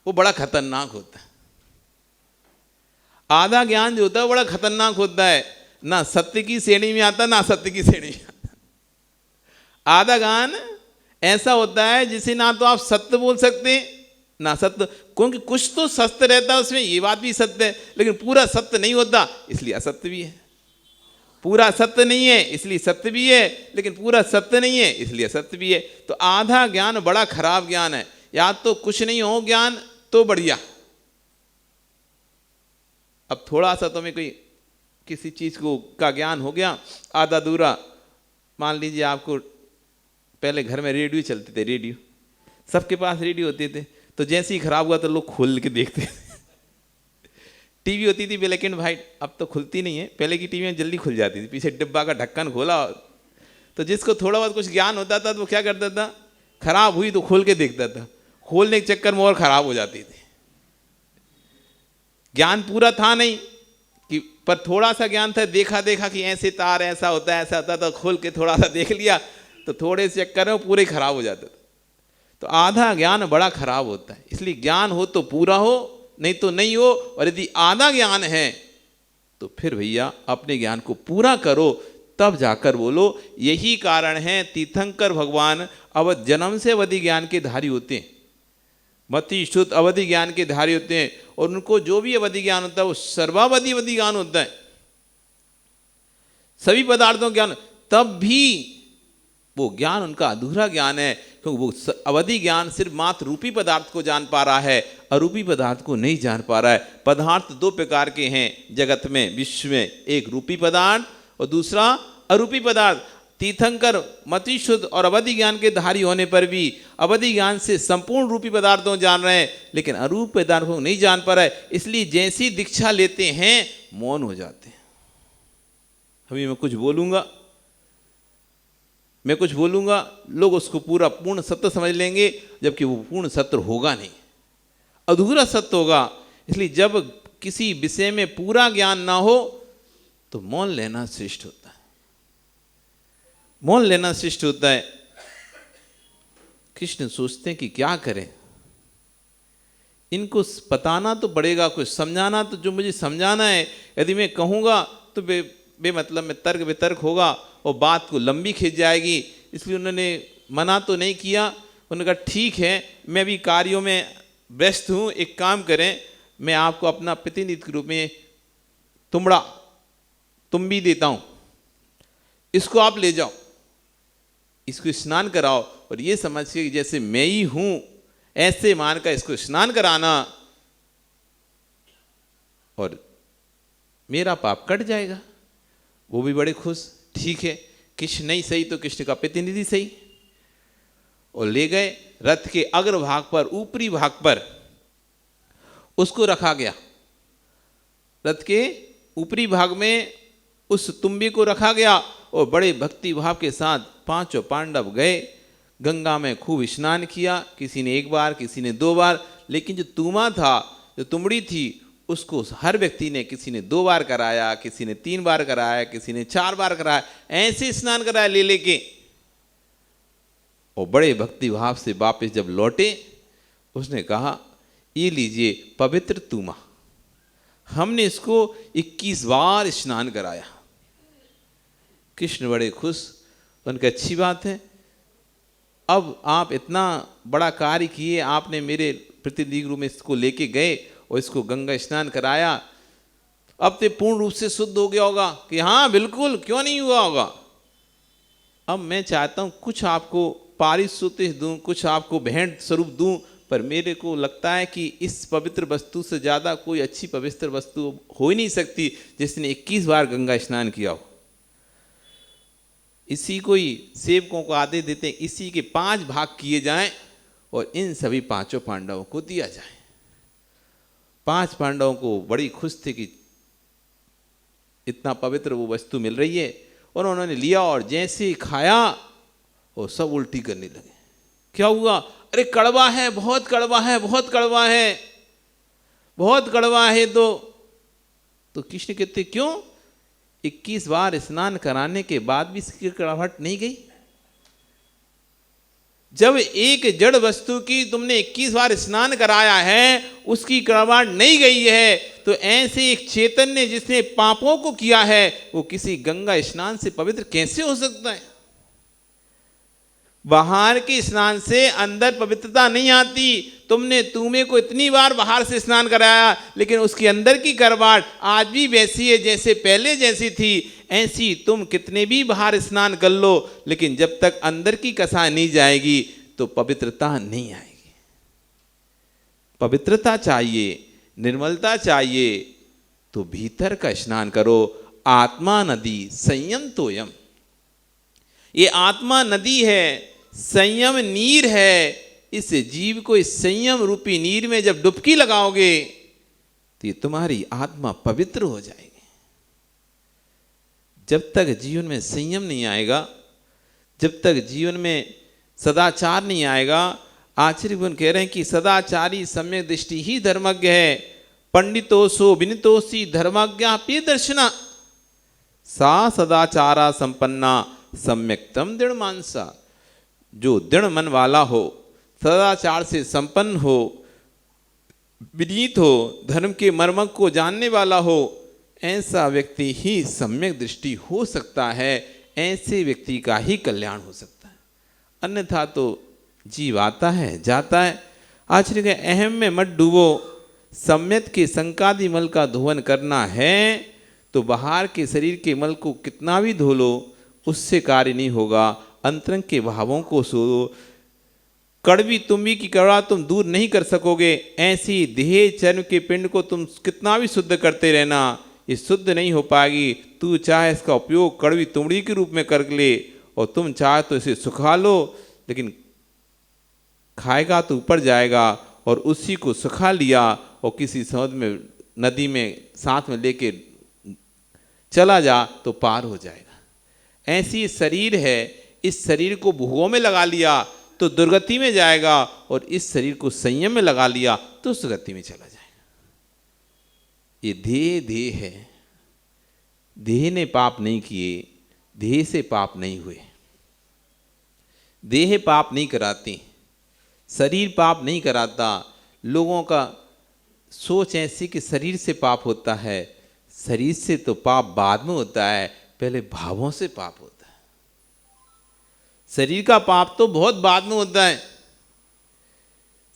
वो बड़ा खतरनाक होता है। आधा ज्ञान जो होता है बड़ा खतरनाक होता है, ना सत्य की श्रेणी में आता ना असत्य की श्रेणी में आता। आधा ज्ञान ऐसा होता है जिसे ना तो आप सत्य बोल सकते ना सत्य, क्योंकि कुछ तो सत्य रहता है उसमें, ये बात भी सत्य है, लेकिन पूरा सत्य नहीं होता इसलिए असत्य भी है। पूरा सत्य नहीं है इसलिए सत्य भी है, लेकिन पूरा सत्य नहीं है इसलिए असत्य भी है। तो आधा ज्ञान बड़ा खराब ज्ञान है। या तो कुछ नहीं हो ज्ञान तो बढ़िया। अब थोड़ा सा तुम्हें कोई किसी चीज को का ज्ञान हो गया आधा अधूरा, मान लीजिए आपको पहले घर में रेडियो चलते थे, रेडियो सबके पास रेडियो होते थे, तो जैसे ही खराब हुआ तो लोग खोल के देखते थे। टीवी होती थी ब्लैक एंड वाइट, अब तो खुलती नहीं है, पहले की टीवी में जल्दी खुल जाती थी, पीछे डिब्बा का ढक्कन खोला तो जिसको थोड़ा बहुत कुछ ज्ञान होता था तो वो क्या करता था, खराब हुई तो खोल के देखता था, खोलने के चक्कर में और खराब हो जाती थी। ज्ञान पूरा था नहीं कि, पर थोड़ा सा ज्ञान था, देखा देखा कि ऐसे तार ऐसा होता है ऐसा होता, तो खोल के थोड़ा सा देख लिया तो थोड़े से चक्कर में पूरे खराब हो जाता था। तो आधा ज्ञान बड़ा खराब होता है। इसलिए ज्ञान हो तो पूरा हो, नहीं तो नहीं हो। और यदि आधा ज्ञान है तो फिर भैया अपने ज्ञान को पूरा करो, तब जाकर बोलो। यही कारण है तीर्थंकर भगवान अवध जन्म से अवधि ज्ञान के धारी होते हैं, मति शुद्ध अवधि ज्ञान के धारी होते हैं, और उनको जो भी अवधि ज्ञान होता है वो सर्वावधि अवधि ज्ञान होता है, सभी पदार्थों ज्ञान। तब भी वो ज्ञान उनका अधूरा ज्ञान है, क्योंकि वो अवधि ज्ञान सिर्फ मात्र रूपी पदार्थ को जान पा रहा है, अरूपी पदार्थ को नहीं जान पा रहा है। पदार्थ दो प्रकार के हैं जगत में, विश्व में, एक रूपी पदार्थ और दूसरा अरूपी पदार्थ। तीर्थंकर मति शुद्ध और अवधि ज्ञान के धारी होने पर भी अवधि ज्ञान से संपूर्ण रूपी पदार्थों जान रहे हैं, लेकिन अरूप पदार्थों को नहीं जान पा रहा है। इसलिए जैसी दीक्षा लेते हैं मौन हो जाते हैं। अभी मैं कुछ बोलूंगा लोग उसको पूरा पूर्ण सत्य समझ लेंगे, जबकि वो पूर्ण सत्य होगा नहीं, अधूरा सत्य होगा। इसलिए जब किसी विषय में पूरा ज्ञान ना हो तो मौन लेना श्रेष्ठ होता है, मौन लेना श्रेष्ठ होता है। कृष्ण सोचते हैं कि क्या करें, इनको बताना तो पड़ेगा, कुछ समझाना, तो जो मुझे समझाना है यदि मैं कहूँगा तो बेमतलब में तर्क वितर्क होगा और बात को लंबी खींच जाएगी। इसलिए उन्होंने मना तो नहीं किया, उन्होंने कहा ठीक है मैं भी कार्यों में व्यस्त हूँ, एक काम करें मैं आपको अपना प्रतिनिधि के रूप में तुम भी देता हूँ, इसको आप ले जाओ, इसको स्नान कराओ, और ये समझ के जैसे मैं ही हूँ ऐसे मानकर इसको स्नान कराना और मेरा पाप कट जाएगा। वो भी बड़े खुश, ठीक है कृष्ण नहीं सही तो कृष्ण का प्रतिनिधि सही। और ले गए रथ के अग्र भाग पर, ऊपरी भाग पर उसको रखा गया, रथ के ऊपरी भाग में उस तुम्बी को रखा गया, और बड़े भक्ति भाव के साथ पांचों पांडव गए, गंगा में खूब स्नान किया, किसी ने एक बार किसी ने 2 बार, लेकिन जो तुमा था, जो तुमड़ी थी, उसको हर व्यक्ति ने, किसी ने 2 बार कराया, किसी ने 3 बार कराया, किसी ने 4 बार कराया, ऐसे स्नान कराया ले लेके। और बड़े भक्ति भाव से वापस जब लौटे उसने कहा ये लीजिए पवित्र तुमा, हमने इसको 21 बार स्नान कराया। कृष्ण बड़े खुश, उनका अच्छी बात है, अब आप इतना बड़ा कार्य किए, आपने मेरे प्रतिनिधि रूप में इसको लेके गए और इसको गंगा स्नान कराया, अब तो पूर्ण रूप से शुद्ध हो गया होगा कि हाँ बिल्कुल, क्यों नहीं हुआ होगा। अब मैं चाहता हूँ कुछ आपको पारितोषिक दूँ, कुछ आपको भेंट स्वरूप दूँ, पर मेरे को लगता है कि इस पवित्र वस्तु से ज़्यादा कोई अच्छी पवित्र वस्तु हो ही नहीं सकती जिसने 21 बार गंगा स्नान किया हो। इसी को ही सेवकों को आदेश देते हैं, इसी के 5 भाग किए जाएं और इन सभी 5 पांडवों को दिया जाए। 5 पांडवों को बड़ी खुश थे कि इतना पवित्र वो वस्तु मिल रही है, और उन्होंने लिया और जैसे खाया वो सब उल्टी करने लगे। क्या हुआ? अरे कड़वा है, बहुत कड़वा है, बहुत कड़वा है, बहुत कड़वा है। तो कृष्ण कहते क्यों? 21 बार स्नान कराने के बाद भी इसकी कड़वाहट नहीं गई? जब एक जड़ वस्तु की तुमने 21 बार स्नान कराया है, उसकी कड़वाहट नहीं गई है, तो ऐसे एक चैतन्य जिसने पापों को किया है, वो किसी गंगा स्नान से पवित्र कैसे हो सकता है? बाहर के स्नान से अंदर पवित्रता नहीं आती। तुम्हें को इतनी बार बाहर से स्नान कराया, लेकिन उसके अंदर की कड़वाहट आज भी वैसी है जैसे पहले जैसी थी। ऐसी तुम कितने भी बाहर स्नान कर लो, लेकिन जब तक अंदर की कसा नहीं जाएगी तो पवित्रता नहीं आएगी। पवित्रता चाहिए, निर्मलता चाहिए, तो भीतर का स्नान करो। आत्मा नदी संयम तोयम, ये आत्मा नदी है, संयम नीर है। इस जीव को इस संयम रूपी नीर में जब डुबकी लगाओगे तो ये तुम्हारी आत्मा पवित्र हो जाएगी। जब तक जीवन में संयम नहीं आएगा, जब तक जीवन में सदाचार नहीं आएगा, आचार्य गुण कह रहे हैं कि सदाचारी सम्यक दृष्टि ही धर्मज्ञ है। पंडितोसो विनितोसी धर्मज्ञा पे दर्शना, सा सदाचारा संपन्ना सम्यक्तम दृढ़ मानसा। जो दृढ़ मन वाला हो, सदाचार से संपन्न हो, विनीत हो, धर्म के मर्म को जानने वाला हो, ऐसा व्यक्ति ही सम्यक दृष्टि हो सकता है। ऐसे व्यक्ति का ही कल्याण हो सकता है। अन्यथा तो जीव आता है जाता है। आचार्य के अहम में मत डूबो। सम्यक के संकादि मल का धोवन करना है तो बाहर के शरीर के मल को कितना भी धो लो, उससे कार्य नहीं होगा। अंतरंग के भावों को सोचो। कड़वी तुम्बी की कड़वा तुम दूर नहीं कर सकोगे। ऐसी देह चर्म के पिंड को तुम कितना भी शुद्ध करते रहना, ये शुद्ध नहीं हो पाएगी। तू चाहे इसका उपयोग कड़वी तुमड़ी के रूप में कर ले, और तुम चाहे तो इसे सुखा लो, लेकिन खाएगा तो ऊपर जाएगा। और उसी को सुखा लिया और किसी समुद्र में, नदी में साथ में लेके चला जा तो पार हो जाएगा। ऐसी शरीर है, इस शरीर को भोगों में लगा लिया तो दुर्गति में जाएगा, और इस शरीर को संयम में लगा लिया तो सुगति में चला जाएगा। ये देह है। देह ने पाप नहीं किए, देह से पाप नहीं हुए। देह पाप नहीं कराती, शरीर पाप नहीं कराता। लोगों का सोच ऐसी कि शरीर से पाप होता है। शरीर से तो पाप बाद में होता है, पहले भावों से पाप होता है। शरीर का पाप तो बहुत बाद में होता है।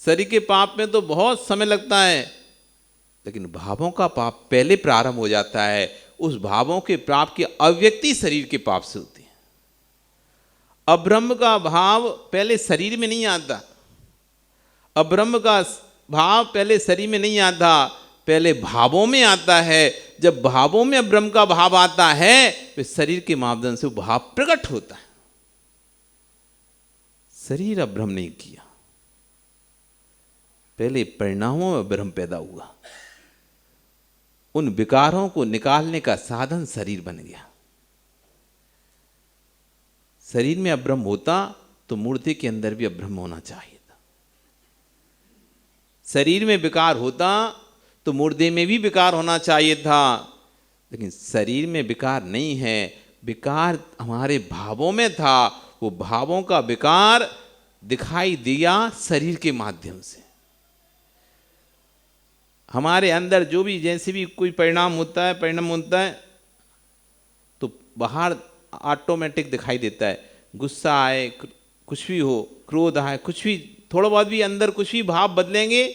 शरीर के पाप में तो बहुत समय लगता है, लेकिन भावों का पाप पहले प्रारंभ हो जाता है। उस भावों के पाप की अव्यक्ति शरीर के पाप से होती है। अब्रह्म का भाव पहले शरीर में नहीं आता। अब्रह्म का भाव पहले शरीर में नहीं आता, पहले भावों में आता है। जब भावों में अब्रह्म का भाव आता है, फिर शरीर के माध्यम से वो भाव प्रकट होता है। शरीर अब्रह्म नहीं किया, पहले परिणामों में ब्रह्म पैदा हुआ। उन विकारों को निकालने का साधन शरीर बन गया। शरीर में अब्रह्म होता तो मूर्ति के अंदर भी अब्रह्म होना चाहिए था। शरीर में विकार होता तो मुर्दे में भी विकार होना चाहिए था, लेकिन शरीर में विकार नहीं है। विकार हमारे भावों में था। वो भावों का विकार दिखाई दिया शरीर के माध्यम से। हमारे अंदर जो भी जैसे भी कोई परिणाम होता है तो बाहर ऑटोमेटिक दिखाई देता है। गुस्सा आए, कुछ भी हो, क्रोध आए, कुछ भी थोड़ा बहुत भी अंदर कुछ भी भाव बदलेंगे,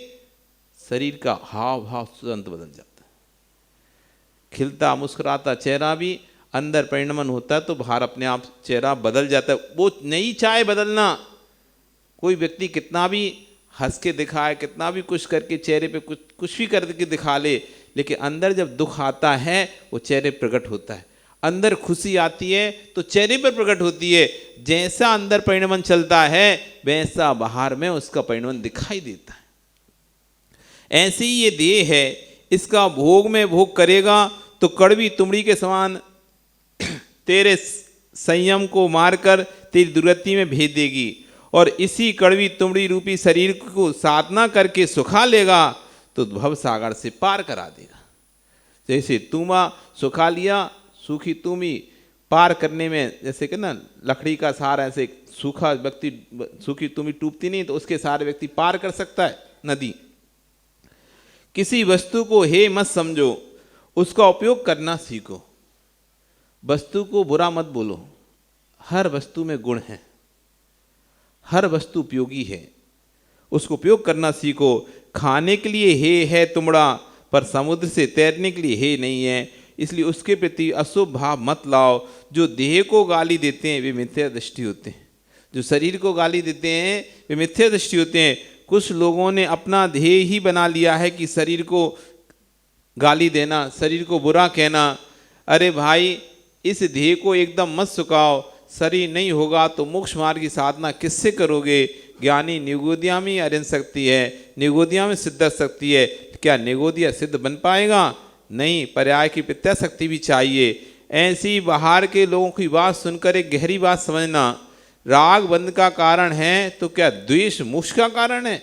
शरीर का हाव भाव तुरंत बदल जाता है। खिलता मुस्कुराता चेहरा भी अंदर परिणमन होता है तो बाहर अपने आप चेहरा बदल जाता है। वो नहीं चाहे बदलना। कोई व्यक्ति कितना भी हंस के दिखाए, कितना भी कुछ करके चेहरे पे कुछ भी करके दिखा ले, लेकिन अंदर जब दुख आता है वो चेहरे प्रकट होता है। अंदर खुशी आती है तो चेहरे पर प्रकट होती है। जैसा अंदर परिणमन चलता है वैसा बाहर में उसका परिणमन दिखाई देता है। ऐसे ही ये देह है, इसका भोग में भोग करेगा तो कड़वी तुमड़ी के समान तेरे संयम को मारकर तेरी दुर्गति में भेज देगी, और इसी कड़वी तुमड़ी रूपी शरीर को साधना करके सुखा लेगा तो भव सागर से पार करा देगा। जैसे तुमा सुखा लिया, सूखी तुमी पार करने में, जैसे कि ना लकड़ी का सहारा, ऐसे सूखा व्यक्ति, सूखी तुमी टूटती नहीं तो उसके सहारे व्यक्ति पार कर सकता है नदी। किसी वस्तु को हे मत समझो, उसका उपयोग करना सीखो। वस्तु को बुरा मत बोलो, हर वस्तु में गुण है, हर वस्तु उपयोगी है, उसको उपयोग करना सीखो। खाने के लिए हे है तुमड़ा, पर समुद्र से तैरने के लिए हे नहीं है, इसलिए उसके प्रति अशुभ भाव मत लाओ। जो देह को गाली देते हैं वे मिथ्या दृष्टि होते हैं, जो शरीर को गाली देते हैं वे मिथ्या दृष्टि होते हैं। कुछ लोगों ने अपना ध्येय ही बना लिया है कि शरीर को गाली देना, शरीर को बुरा कहना। अरे भाई, इस ध्येय को एकदम मत सुखाओ। शरीर नहीं होगा तो मोक्ष मार्ग की साधना किससे करोगे? ज्ञानी निगोदिया में अरिहंत शक्ति है, निगोदिया में सिद्ध शक्ति है। क्या निगोदिया सिद्ध बन पाएगा? नहीं, पर्याय की प्रत्यय शक्ति भी चाहिए। ऐसी बाहर के लोगों की बात सुनकर एक गहरी बात समझना। राग बंध का कारण है तो क्या द्वेष मोक्ष का कारण है?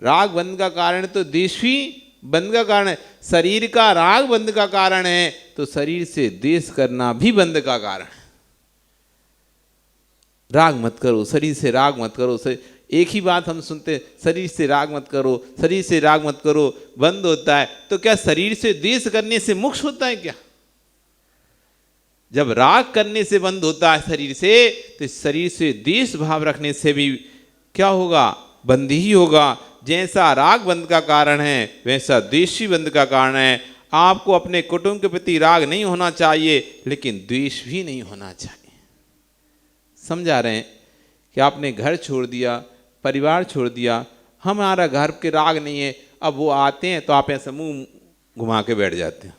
राग बंध का कारण तो द्वेष भी बंध का कारण है। शरीर का राग बंध का कारण है तो शरीर से द्वेष करना भी बंध का कारण है। राग मत करो, शरीर से राग मत करो। एक ही बात हम सुनते, शरीर से राग मत करो, शरीर से राग मत करो, बंद होता है। तो क्या शरीर से द्वेष करने से मोक्ष होता है क्या? जब राग करने से बंद होता है शरीर से, तो शरीर से द्वेष भाव रखने से भी क्या होगा? बंद ही होगा। जैसा राग बंद का कारण है वैसा द्वेष भी बंद का कारण है। आपको अपने कुटुंब के प्रति राग नहीं होना चाहिए, लेकिन द्वेष भी नहीं होना चाहिए। समझा रहे हैं कि आपने घर छोड़ दिया, परिवार छोड़ दिया, हमारा घर के राग नहीं है, अब वो आते हैं तो आप ऐसे मुंह घुमा के बैठ जाते हैं।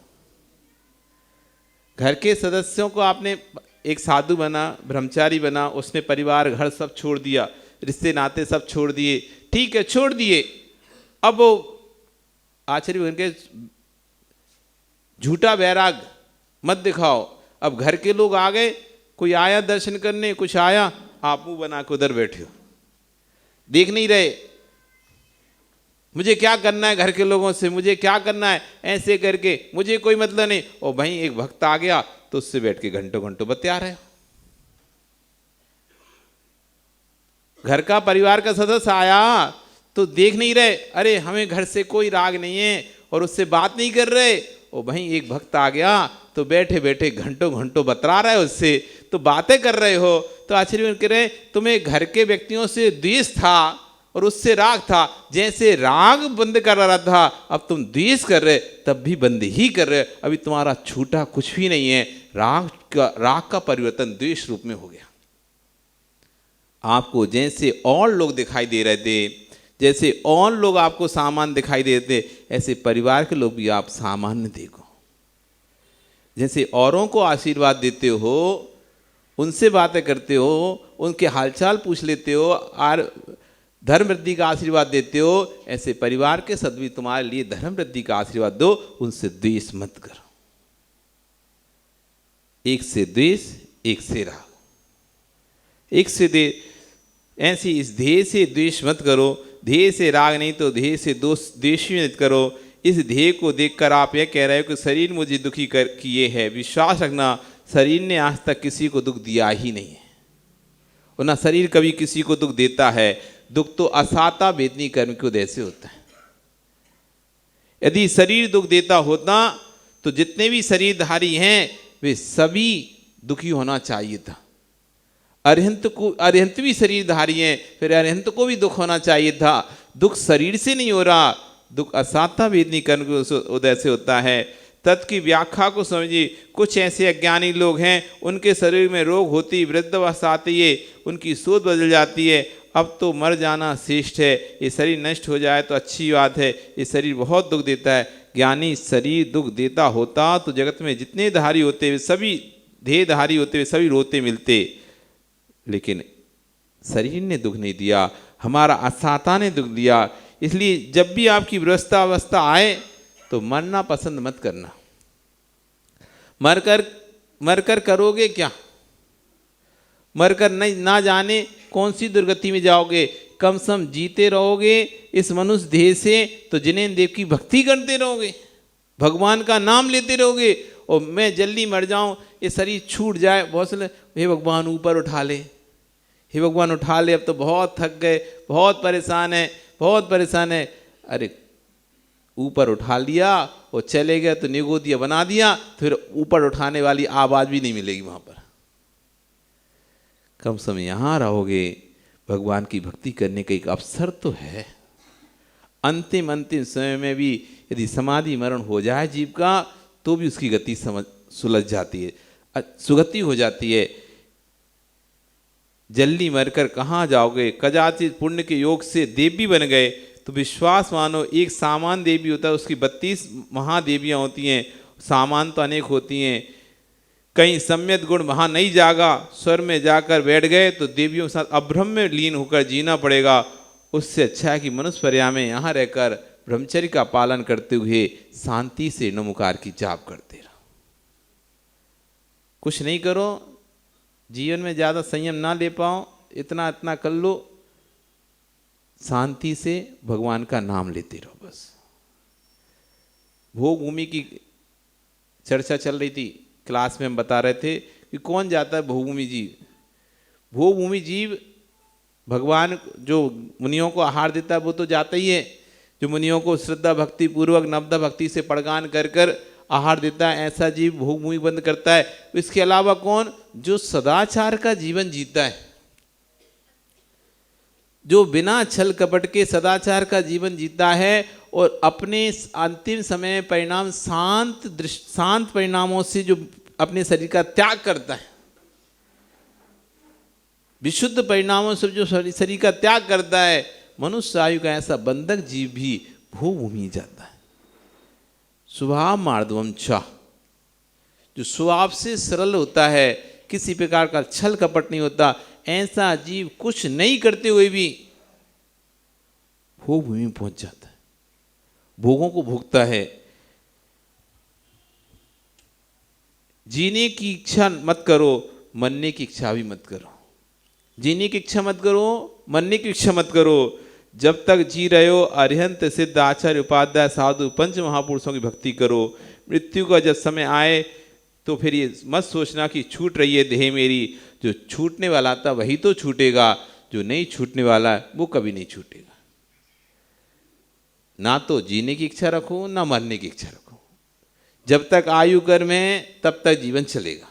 घर के सदस्यों को आपने, एक साधु बना, ब्रह्मचारी बना, उसने परिवार घर सब छोड़ दिया, रिश्ते नाते सब छोड़ दिए, ठीक है छोड़ दिए। अब वो आचार्य बन के झूठा वैराग मत दिखाओ। अब घर के लोग आ गए, कोई आया दर्शन करने, कुछ आया, आप मुंह बना के उधर बैठे हो, देख नहीं रहे मुझे क्या करना है, घर के लोगों से मुझे क्या करना है, ऐसे करके मुझे कोई मतलब नहीं। और भाई एक भक्त आ गया तो उससे बैठ के घंटों घंटों बतिया रहे हो। घर का परिवार का सदस्य आया तो देख नहीं रहे, अरे हमें घर से कोई राग नहीं है, और उससे बात नहीं कर रहे। और भाई एक भक्त आ गया तो बैठे बैठे घंटों घंटों बतरा रहे हो, उससे तो बातें कर रहे हो। तो आचार्य कह रहे तुम्हें घर के व्यक्तियों से द्वेष था और उससे राग था। जैसे राग बंद कर रहा था, अब तुम द्वेष कर रहे, तब भी बंद ही कर रहे। अभी तुम्हारा छूटा कुछ भी नहीं है। राग का परिवर्तन द्वेष रूप में हो गया। आपको जैसे और लोग दिखाई दे रहे थे, जैसे और लोग आपको सामान्य दिखाई देते, ऐसे परिवार के लोग भी आप सामान्य देखो। जैसे औरों को आशीर्वाद देते हो, उनसे बातें करते हो, उनके हालचाल पूछ लेते हो और धर्म वृद्धि का आशीर्वाद देते हो, ऐसे परिवार के सदस्य तुम्हारे लिए धर्म वृद्धि का आशीर्वाद दो। उनसे द्वेष मत करो। एक से द्वेष, एक से राग, एक से दे ऐसी इस ध्येय से द्वेष मत करो, ध्येय से राग नहीं तो ध्येय से द्वेष भी मत करो। इस ध्येय को देखकर आप यह कह रहे हो कि शरीर मुझे दुखी कर किए है। विश्वास रखना, शरीर ने आज तक किसी को दुख दिया ही नहीं है, और ना शरीर कभी किसी को दुख देता है। दुख तो असाता वेदनी कर्म की उदय से होता है। यदि शरीर दुख देता होता तो जितने भी शरीरधारी हैं वे सभी दुखी होना चाहिए था। अरिहंत भी शरीरधारी हैं, फिर अरिहंत को भी दुख होना चाहिए था। दुख शरीर से नहीं हो रहा, दुख असाता वेदनी कर्म के उदय से होता है। तत् की व्याख्या को समझिए। कुछ ऐसे अज्ञानी लोग हैं, उनके शरीर में रोग होती, वृद्धावस्था आती है, उनकी सोच बदल जाती है। अब तो मर जाना श्रेष्ठ है, ये शरीर नष्ट हो जाए तो अच्छी बात है, ये शरीर बहुत दुख देता है। ज्ञानी शरीर दुख देता होता तो जगत में जितने धारी होते वे सभी देहधारी होते हुए सभी रोते मिलते, लेकिन शरीर ने दुख नहीं दिया, हमारा असाता ने दुख दिया। इसलिए जब भी आपकी विवस्था अवस्था आए तो मरना पसंद मत करना। मरकर करोगे क्या? मरकर नहीं ना जाने कौन सी दुर्गति में जाओगे। कम सम जीते रहोगे इस मनुष्य देह से तो जिनेन्द्र देव की भक्ति करते रहोगे, भगवान का नाम लेते रहोगे। और मैं जल्दी मर जाऊं, ये शरीर छूट जाए, बहुत से हे भगवान ऊपर उठा ले, हे भगवान उठा ले, अब तो बहुत थक गए, बहुत परेशान है, बहुत परेशान है। अरे ऊपर उठा लिया और चले गए तो निगोदिया बना दिया, फिर ऊपर उठाने वाली आवाज भी नहीं मिलेगी वहां पर। कम समय यहां रहोगे, भगवान की भक्ति करने का एक अवसर तो है। अंतिम समय में भी यदि समाधि मरण हो जाए जीव का, तो भी उसकी गति सुलझ जाती है, सुगति हो जाती है। जल्दी मरकर कहाँ जाओगे? कदाचित पुण्य के योग से देवी बन गए तो विश्वास मानो, एक सामान देवी होता है, उसकी 32 महादेवियाँ होती हैं, सामान तो अनेक होती हैं। कहीं सम्यक गुण वहाँ नहीं जागा, स्वर में जाकर बैठ गए तो देवियों के साथ अभ्रम में लीन होकर जीना पड़ेगा। उससे अच्छा है कि मनुष्य पर्या में यहाँ रहकर ब्रह्मचर्य का पालन करते हुए शांति से नमोकार की जाप करते रहो। कुछ नहीं करो, जीवन में ज़्यादा संयम ना ले पाओ, इतना इतना कर लो, शांति से भगवान का नाम लेते रहो बस। भोग भूमि की चर्चा चल रही थी, क्लास में हम बता रहे थे कि कौन जाता है भोगभूमि जीव। भोगभूमि जीव भगवान जो मुनियों को आहार देता है वो तो जाता ही है, जो मुनियों को श्रद्धा भक्ति पूर्वक नवदा भक्ति से पड़गान कर कर आहार देता है, ऐसा जीव भोगभूमि बंद करता है। इसके अलावा कौन? जो सदाचार का जीवन जीता है, जो बिना छल कपट के सदाचार का जीवन जीता है और अपने अंतिम समय परिणाम शांत परिणामों से जो अपने शरीर का त्याग करता है, विशुद्ध परिणामों से जो शरीर का त्याग करता है, मनुष्य आयु का ऐसा बंधक जीव भी भोगभूमि जाता है। स्वभाव मार्दवम च, जो स्वभाव से सरल होता है, किसी प्रकार का छल कपट नहीं होता, ऐसा जीव कुछ नहीं करते हुए भी भोगभूमि में पहुंच जाता है, भोगों को भोगता है। जीने की इच्छा मत करो, मरने की इच्छा भी मत करो। जीने की इच्छा मत करो, मरने की इच्छा मत करो। जब तक जी रहे हो अरिहंत सिद्ध आचार्य उपाध्याय साधु पंच महापुरुषों की भक्ति करो। मृत्यु का जब समय आए तो फिर ये मत सोचना कि छूट रही है देह मेरी। जो छूटने वाला था वही तो छूटेगा, जो नहीं छूटने वाला है वो कभी नहीं छूटेगा। ना तो जीने की इच्छा रखो, ना मरने की इच्छा रखो। जब तक आयु कर्म है तब तक जीवन चलेगा,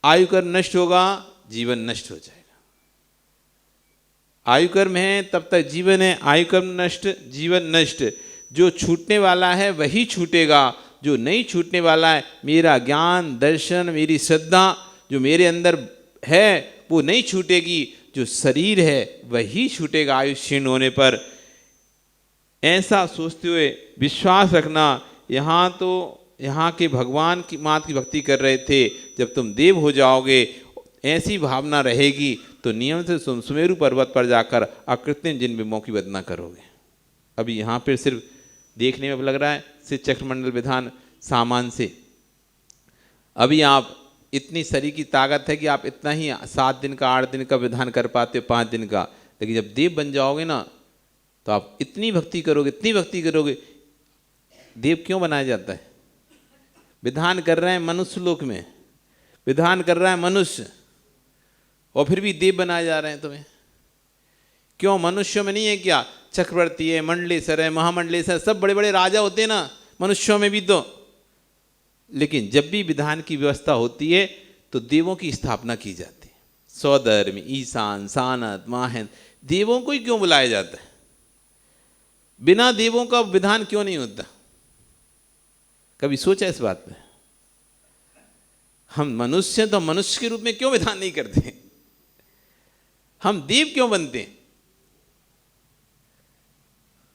आयु कर्म नष्ट होगा जीवन नष्ट हो जाएगा। आयु कर्म है तब तक जीवन है, आयु कर्म नष्ट जीवन नष्ट। जो छूटने वाला है वही छूटेगा, जो नहीं छूटने वाला है, मेरा ज्ञान दर्शन मेरी श्रद्धा जो मेरे अंदर है वो नहीं छूटेगी। जो शरीर है वही छूटेगा आयु क्षीण होने पर। ऐसा सोचते हुए विश्वास रखना। यहाँ के भगवान की मात की भक्ति कर रहे थे, जब तुम देव हो जाओगे ऐसी भावना रहेगी तो नियम से तुम सुमेरु पर्वत पर जाकर अकृत्रिम जिन बिंबों की वंदना करोगे। अभी यहाँ पर सिर्फ देखने में लग रहा है सिर्फ चक्रमंडल विधान सामान से, अभी आप इतनी शरीर की ताकत है कि आप इतना ही 7 दिन का 8 दिन का विधान कर पाते हो, 5 दिन का। लेकिन जब देव बन जाओगे ना तो आप इतनी भक्ति करोगे, इतनी भक्ति करोगे। देव क्यों बनाया जाता है? विधान कर रहे हैं मनुष्य लोक में, विधान कर रहा है मनुष्य, और फिर भी देव बनाए जा रहे हैं तुम्हें। क्यों? मनुष्यों में नहीं है क्या? चक्रवर्ती है, मंडलेश्वर है, महामंडलेश्वर, सब बड़े बड़े राजा होते हैं ना मनुष्यों में भी तो। लेकिन जब भी विधान की व्यवस्था होती है तो देवों की स्थापना की जाती है। सौधर्म, ईशान, सानत, माहन, देवों को ही क्यों बुलाया जाता है? बिना देवों का विधान क्यों नहीं होता? कभी सोचा इस बात पे? हम मनुष्य तो मनुष्य के रूप में क्यों विधान नहीं करते? हम देव क्यों बनते हैं?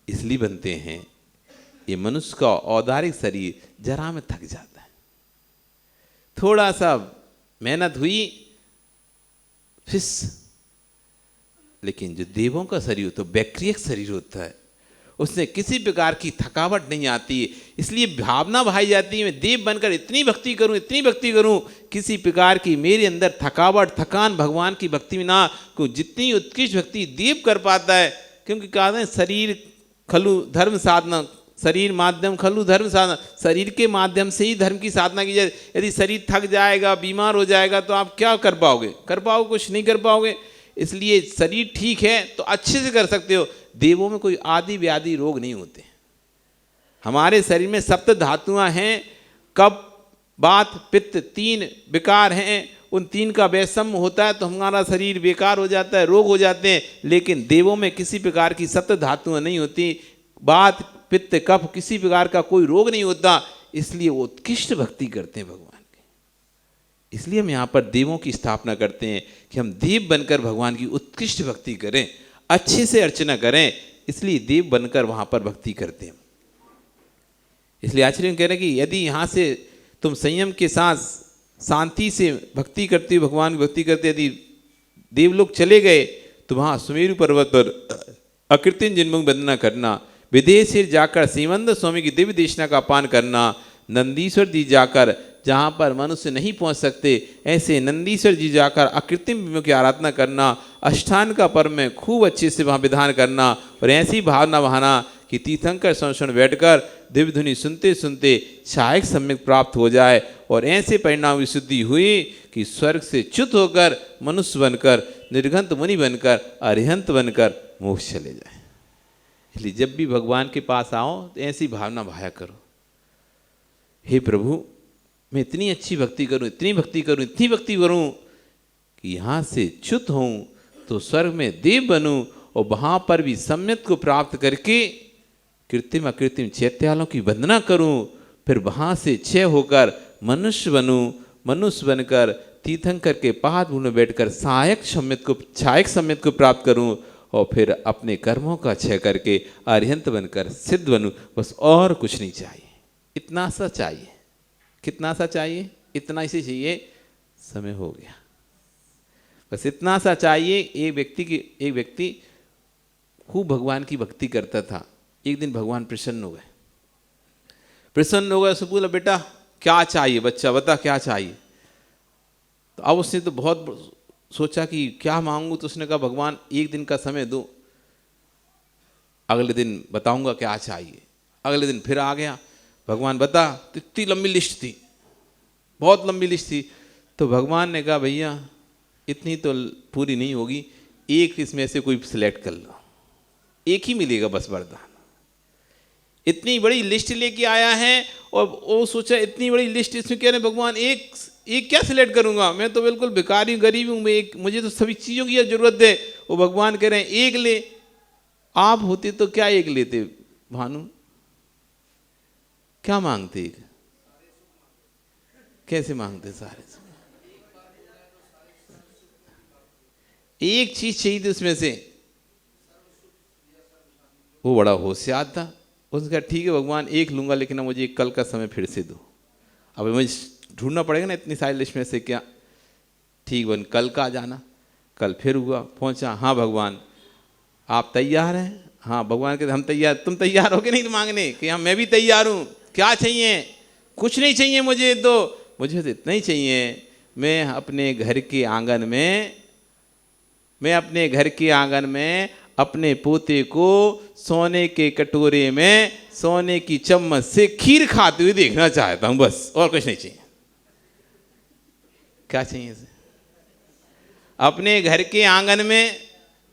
इसलिए बनते हैं ये मनुष्य का औदारिक शरीर जरा में थक जाता है, थोड़ा सा मेहनत हुई, फिस। लेकिन जो देवों का शरीर होता है, बैक्टीरियक शरीर होता है, उसमें किसी प्रकार की थकावट नहीं आती है। इसलिए भावना भाई जाती है, मैं देव बनकर इतनी भक्ति करूं, इतनी भक्ति करूं, किसी प्रकार की मेरे अंदर थकावट थकान भगवान की भक्ति में ना को। जितनी उत्कृष्ट भक्ति देव कर पाता है, क्योंकि कहते हैं शरीर खलु धर्म साधना, शरीर माध्यम खलु धर्म साधना। शरीर के माध्यम से ही धर्म की साधना की जाए। यदि शरीर थक जाएगा, बीमार हो जाएगा, तो आप क्या कर पाओगे? कुछ नहीं कर पाओगे। इसलिए शरीर ठीक है तो अच्छे से कर सकते हो। देवों में कोई आदि व्याधि रोग नहीं होते। हमारे शरीर में सप्त धातुआं हैं, कफ वात पित्त, 3 विकार हैं। उन 3 का वैषम्य होता है तो हमारा शरीर बेकार हो जाता है, रोग हो जाते हैं। लेकिन देवों में किसी प्रकार की सप्त धातुआं नहीं होती, वात पित्त कफ, किसी प्रकार का कोई रोग नहीं होता। इसलिए वो उत्कृष्ट भक्ति करते हैं भगवान की। इसलिए हम यहाँ पर देवों की स्थापना करते हैं कि हम देव बनकर भगवान की उत्कृष्ट भक्ति करें, अच्छे से अर्चना करें। इसलिए देव बनकर वहाँ पर भक्ति करते हैं। इसलिए आचार्य कह रहे हैं कि यदि यहाँ से तुम संयम के साथ शांति से भक्ति करते हो, भगवान की भक्ति करते, यदि देवलोक चले गए तो वहाँ सुमेरु पर्वत पर अकृत्रिम जन्मों की वंदना करना, विदेश से जाकर सीमंद स्वामी की दिव्य देशना का पान करना, नंदीश्वर जी जाकर जहाँ पर मनुष्य नहीं पहुँच सकते, ऐसे नंदीश्वर जी जाकर अकृत्रिम बिंबों की आराधना करना, अष्टांग का पर्व में खूब अच्छे से वहाँ विधान करना, और ऐसी भावना बहाना कि तीर्थंकर संरक्षण बैठकर दिव्य ध्वनि सुनते सुनते सहायक सम्यक प्राप्त हो जाए, और ऐसे परिणाम की सिद्धि हुई कि स्वर्ग से च्युत होकर मनुष्य बनकर, निर्घंत मुनि बनकर, अरिहंत बनकर मोक्ष चले जाए। इसलिए जब भी भगवान के पास आओ तो ऐसी भावना भाया करो, हे प्रभु मैं इतनी अच्छी भक्ति करूं, इतनी भक्ति करूं, इतनी भक्ति करूं कि यहाँ से च्युत हूँ तो स्वर्ग में देव बनूं, और वहाँ पर भी सम्यक को प्राप्त करके कृत्रिम अकृत्रिम चैत्यालों की वंदना करूं, फिर वहाँ से क्षय होकर मनुष्य बनूं, मनुष्य बनकर तीर्थंकर के पाद में बैठकर सहायक सम्यक को प्राप्त करूं, और फिर अपने कर्मों का क्षय करके अरिहंत बनकर सिद्ध बनूं। बस और कुछ नहीं चाहिए, इतना सा चाहिए। कितना सा चाहिए? इतना ही चाहिए। समय हो गया, बस इतना सा चाहिए। एक व्यक्ति खूब भगवान की भक्ति करता था। एक दिन भगवान प्रसन्न हो गए, उससे बोला बेटा क्या चाहिए? बच्चा बता क्या चाहिए? तो अब उसने तो बहुत सोचा कि क्या मांगू, तो उसने कहा भगवान एक दिन का समय दो, अगले दिन बताऊंगा क्या चाहिए। अगले दिन फिर आ गया, भगवान बता। तो इतनी लंबी लिस्ट थी, बहुत लंबी लिस्ट थी। तो भगवान ने कहा भैया इतनी तो पूरी नहीं होगी, एक इसमें से कोई सिलेक्ट कर लो, एक ही मिलेगा बस वरदान। इतनी बड़ी लिस्ट लेके आया है, और वो सोचा इतनी बड़ी लिस्ट, इसमें कह रहे भगवान एक क्या सिलेक्ट करूंगा, मैं तो बिल्कुल भिखारी गरीब हूँ, मुझे तो सभी चीज़ों की जरूरत है। वो भगवान कह रहे हैं एक ले। आप होते तो क्या एक लेते भानु? क्या मांगते? कैसे मांगते? सारे एक चीज चाहिए थी उसमें से। वो बड़ा होशियार था, उसने कहा ठीक है भगवान एक लूंगा, लेकिन मुझे कल का समय फिर से दो। अब मुझे ढूंढना पड़ेगा ना इतनी सारी लिस्ट में से क्या। ठीक बन कल का आ जाना। कल फिर हुआ, पहुंचा, हाँ भगवान आप तैयार हैं? हाँ भगवान कहते हम तैयार। तुम तैयार हो के नहीं मांगने? कि हाँ मैं भी तैयार हूँ। क्या चाहिए? कुछ नहीं चाहिए मुझे तो इतना ही चाहिए, मैं अपने घर के आंगन में अपने पोते को सोने के कटोरे में सोने की चम्मच से खीर खाते हुए देखना चाहता हूं, बस और कुछ नहीं चाहिए। क्या चाहिए इसे? अपने घर के आंगन में,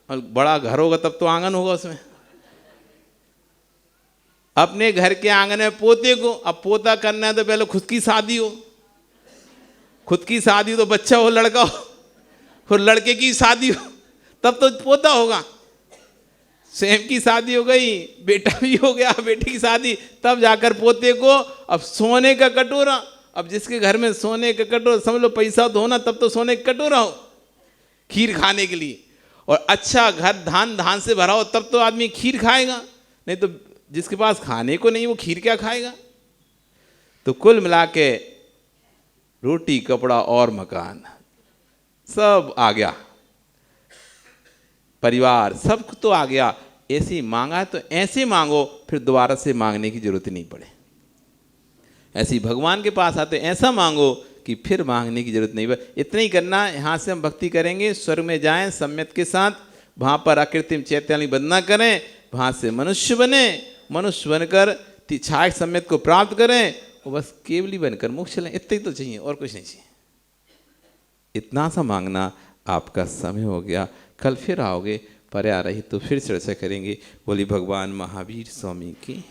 और बड़ा घर होगा तब तो आंगन होगा उसमें, अपने घर के आंगन में पोते को, अब पोता करना है तो पहले खुद की शादी हो, तो बच्चा हो, लड़का हो, फिर लड़के की शादी हो, तब तो पोता होगा। स्वयं की शादी हो गई, बेटा भी हो गया, बेटी की शादी, तब जाकर पोते को। अब सोने का कटोरा, अब जिसके घर में सोने का कटोरा, समझ लो पैसा तो होना, तब तो सोने का कटोरा हो खीर खाने के लिए, और अच्छा घर धान से भरा हो, तब तो आदमी खीर खाएगा। नहीं तो जिसके पास खाने को नहीं वो खीर क्या खाएगा। तो कुल मिला के रोटी कपड़ा और मकान सब आ गया, परिवार सब तो आ गया। ऐसे ही मांगा है तो ऐसे मांगो, फिर दोबारा से मांगने की जरूरत नहीं पड़े। ऐसे ही भगवान के पास आते ऐसा मांगो कि फिर मांगने की जरूरत नहीं पड़े। इतना ही करना। यहाँ से हम भक्ति करेंगे, स्वर्ग में जाएं सम्यक के साथ, वहाँ पर अकृत्रिम चैत्याली बंदना करें, वहाँ से मनुष्य बने, मनुष्य बनकर छाया सम्यक को प्राप्त करें और बस केवली बनकर मोक्ष लें। इतना ही तो चाहिए, और कुछ नहीं चाहिए। इतना सा मांगना। आपका समय हो गया, कल फिर आओगे, पर आ रही तो फिर चर्चा करेंगे। बोली भगवान महावीर स्वामी की।